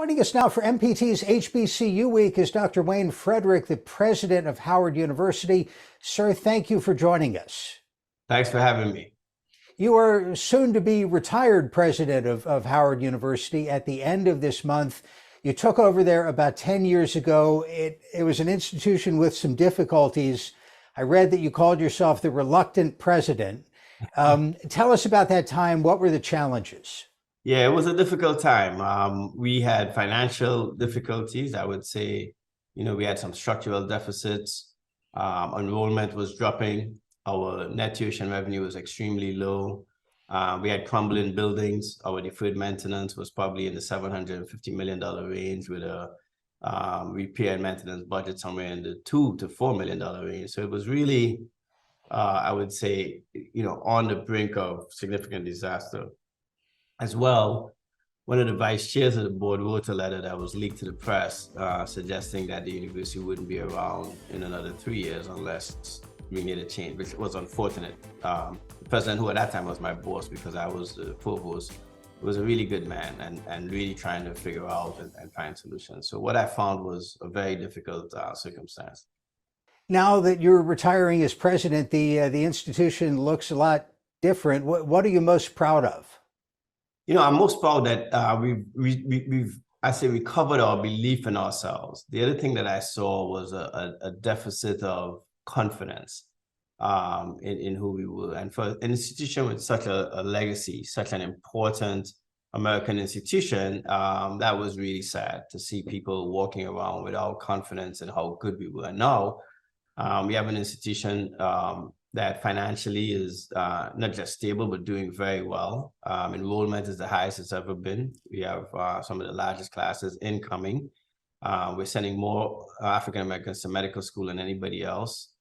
Joining us now for MPT's HBCU Week is Dr. Wayne Frederick, the president of Howard University. Sir, thank you for joining us. Thanks for having me. You are soon to be retired president of Howard University at the end of this month. You took over there about 10 years ago. It was an institution with some difficulties. I read that you called yourself the reluctant president. Tell us about that time. What were the challenges? Yeah, it was a difficult time. We had financial difficulties. I would say, we had some structural deficits. Enrollment was dropping. Our net tuition revenue was extremely low. We had crumbling buildings. Our deferred maintenance was probably in the $750 million range with a repair and maintenance budget somewhere in the $2 to $4 million range. So it was really, I would say, on the brink of significant disaster. As well, one of the vice chairs of the board wrote a letter that was leaked to the press suggesting that the university wouldn't be around in another 3 years unless we made a change, which was unfortunate. The president, who at that time was my boss because I was the provost, was a really good man and really trying to figure out and find solutions. So what I found was a very difficult circumstance. Now that you're retiring as president, the institution looks a lot different. What are you most proud of? I'm most proud that we've recovered our belief in ourselves. The other thing that I saw was a deficit of confidence in who we were. And for an institution with such a legacy, such an important American institution, that was really sad to see people walking around without confidence in how good we were. And now we have an institution that financially is not just stable, but doing very well. Enrollment is the highest it's ever been. We have some of the largest classes incoming. We're sending more African Americans to medical school than anybody else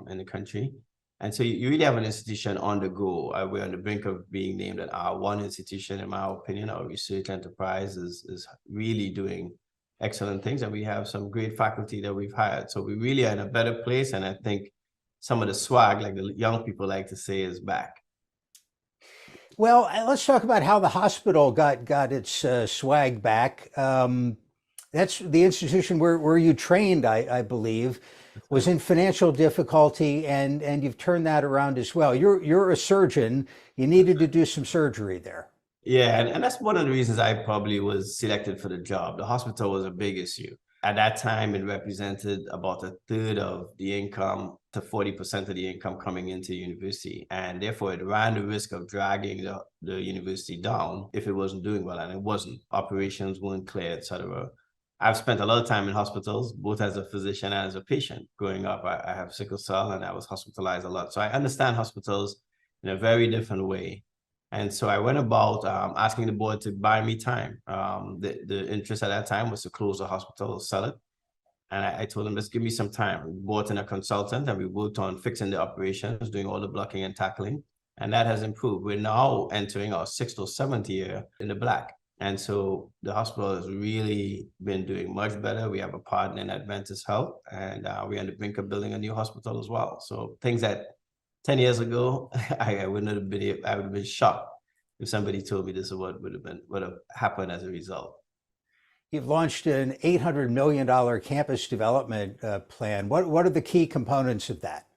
in the country. And so you really have an institution on the go. We're on the brink of being named an R1 institution, in my opinion. Our research enterprise is really doing excellent things, and we have some great faculty that we've hired. So we really are in a better place, and I think some of the swag, like the young people like to say, is back. Well, let's talk about how the hospital got its swag back. That's the institution where you trained, I believe, was in financial difficulty, and you've turned that around as well. You're a surgeon. You needed to do some surgery there. Yeah, and that's one of the reasons I probably was selected for the job. The hospital was a big issue. At that time, it represented about a third of the income to 40% of the income coming into the university. And therefore, it ran the risk of dragging the university down if it wasn't doing well, and it wasn't. Operations weren't clear, et cetera. I've spent a lot of time in hospitals, both as a physician and as a patient. Growing up, I have sickle cell, and I was hospitalized a lot. So I understand hospitals in a very different way. And so I went about asking the board to buy me time. The interest at that time was to close the hospital, sell it. And I told them, just give me some time. We brought in a consultant, and we worked on fixing the operations, doing all the blocking and tackling. And that has improved. We're now entering our 6th or 7th year in the black. And so the hospital has really been doing much better. We have a partner in Adventist Health, and we're on the brink of building a new hospital as well. So things that 10 years ago, I wouldn't have been, I would have been shocked if somebody told me this is what would have happened as a result. You've launched an $800 million campus development plan. What are the key components of that?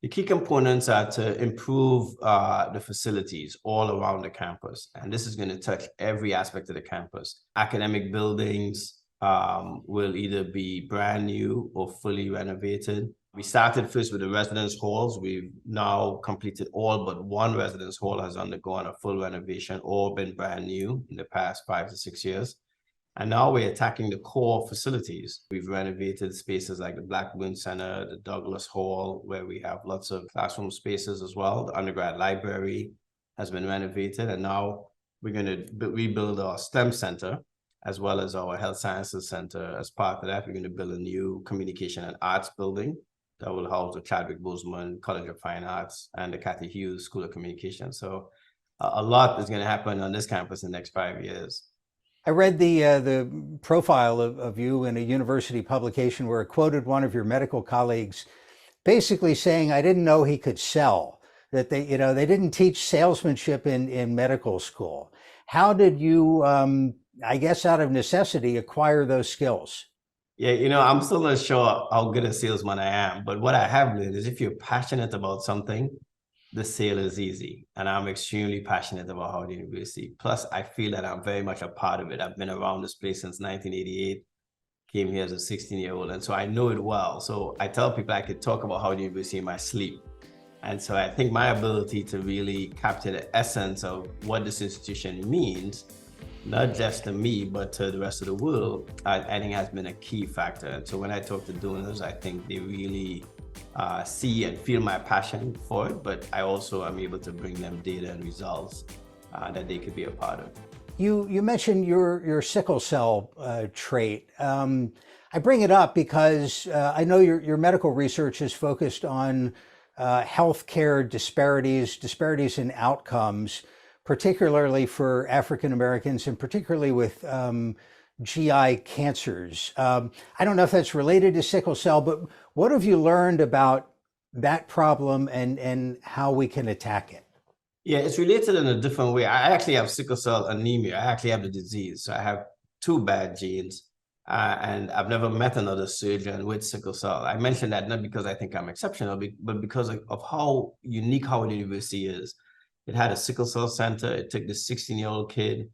The key components are to improve the facilities all around the campus. And this is going to touch every aspect of the campus. Academic buildings will either be brand new or fully renovated. We started first with the residence halls. We've now completed all but one residence hall has undergone a full renovation or been brand new in the past 5 to 6 years. And now we're attacking the core facilities. We've renovated spaces like the Blackburn Center, the Douglas Hall, where we have lots of classroom spaces as well. The undergrad library has been renovated. And now we're going to rebuild our STEM center as well as our health sciences center. As part of that, we're going to build a new communication and arts building that will house the Chadwick Boseman College of Fine Arts and the Cathy Hughes School of Communication. So a lot is going to happen on this campus in the next 5 years. I read the profile of you in a university publication where it quoted one of your medical colleagues basically saying, I didn't know he could sell, that they didn't teach salesmanship in medical school. How did you I guess out of necessity, acquire those skills. Yeah, I'm still not sure how good a salesman I am, but what I have learned is if you're passionate about something, the sale is easy. And I'm extremely passionate about Howard University. Plus, I feel that I'm very much a part of it. I've been around this place since 1988, came here as a 16-year-old, and so I know it well. So I tell people I could talk about Howard University in my sleep. And so I think my ability to really capture the essence of what this institution means, not just to me, but to the rest of the world, I think has been a key factor. And so when I talk to donors, I think they really see and feel my passion for it, but I also am able to bring them data and results that they could be a part of. You mentioned your sickle cell trait. I bring it up because I know your medical research is focused on healthcare disparities in outcomes, particularly for African Americans and particularly with GI cancers. I don't know if that's related to sickle cell, but what have you learned about that problem and how we can attack it? Yeah, it's related in a different way. I actually have sickle cell anemia. I actually have the disease. So I have two bad genes, and I've never met another surgeon with sickle cell. I mention that not because I think I'm exceptional, but because of how unique Howard University is. It had a sickle cell center. It took this 16-year-old kid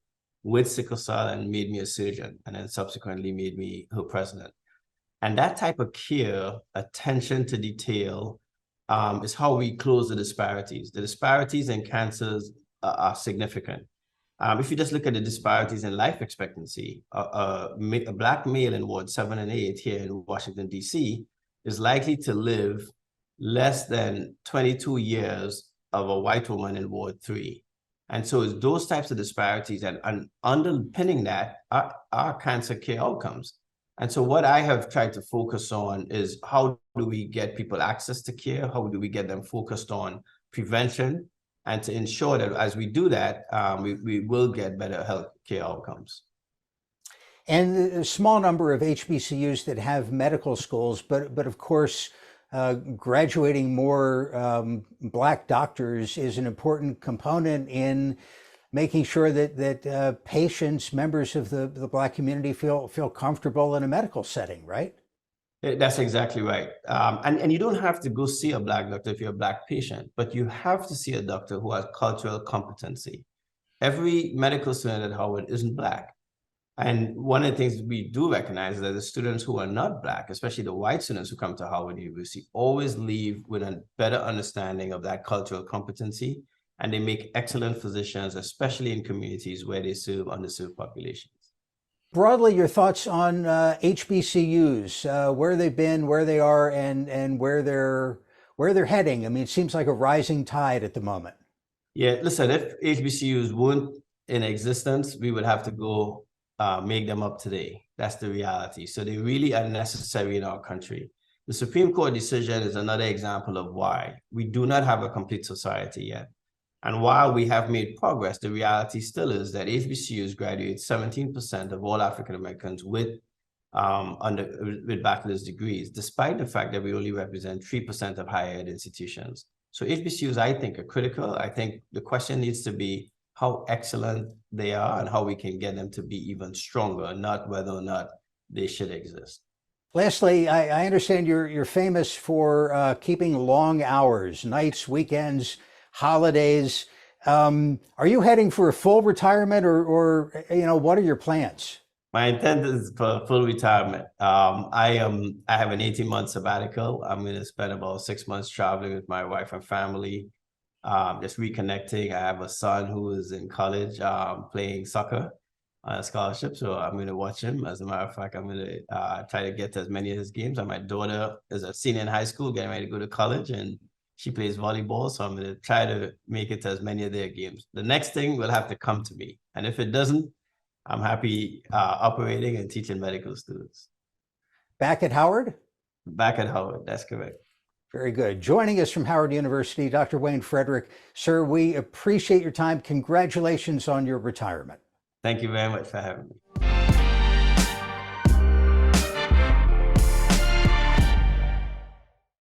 with sickle cell and made me a surgeon, and then subsequently made me her president. And that type of care, attention to detail, is how we close the disparities. The disparities in cancers are significant. If you just look at the disparities in life expectancy, a Black male in Ward 7 and 8 here in Washington, D.C. is likely to live less than 22 years of a white woman in Ward 3. And so it's those types of disparities and underpinning that are cancer care outcomes. And so what I have tried to focus on is how do we get people access to care? How do we get them focused on prevention? And to ensure that as we do that, we will get better health care outcomes. And a small number of HBCUs that have medical schools, but of course, graduating more Black doctors is an important component in making sure that patients, members of the Black community feel comfortable in a medical setting, right? That's exactly right. And you don't have to go see a Black doctor if you're a Black patient, but you have to see a doctor who has cultural competency. Every medical student at Howard isn't Black. And one of the things we do recognize is that the students who are not Black, especially the white students who come to Howard University, always leave with a better understanding of that cultural competency, and they make excellent physicians, especially in communities where they serve underserved populations. Broadly, your thoughts on HBCUs, where they've been, where they are, and where they're heading. I mean, it seems like a rising tide at the moment. Yeah, listen, if HBCUs weren't in existence, we would have to go make them up today. That's the reality. So they really are necessary in our country. The Supreme Court decision is another example of why we do not have a complete society yet. And while we have made progress, the reality still is that HBCUs graduate 17% of all African Americans with bachelor's degrees, despite the fact that we only represent 3% of higher ed institutions. So HBCUs, I think, are critical. I think the question needs to be how excellent they are and how we can get them to be even stronger, not whether or not they should exist. Lastly, I understand you're famous for keeping long hours, nights, weekends, holidays. Are you heading for a full retirement, or what are your plans? My intent is for full retirement. I have an 18-month sabbatical. I'm going to spend about 6 months traveling with my wife and family, just reconnecting. I have a son who is in college playing soccer on a scholarship, so I'm going to watch him. As a matter of fact, I'm going to try to get to as many of his games. And my daughter is a senior in high school, getting ready to go to college, and she plays volleyball, so I'm going to try to make it to as many of their games. The next thing will have to come to me, and if it doesn't, I'm happy operating and teaching medical students. Back at Howard? Back at Howard, that's correct. Very good. Joining us from Howard University, Dr. Wayne Frederick. Sir, we appreciate your time. Congratulations on your retirement. Thank you very much for having me.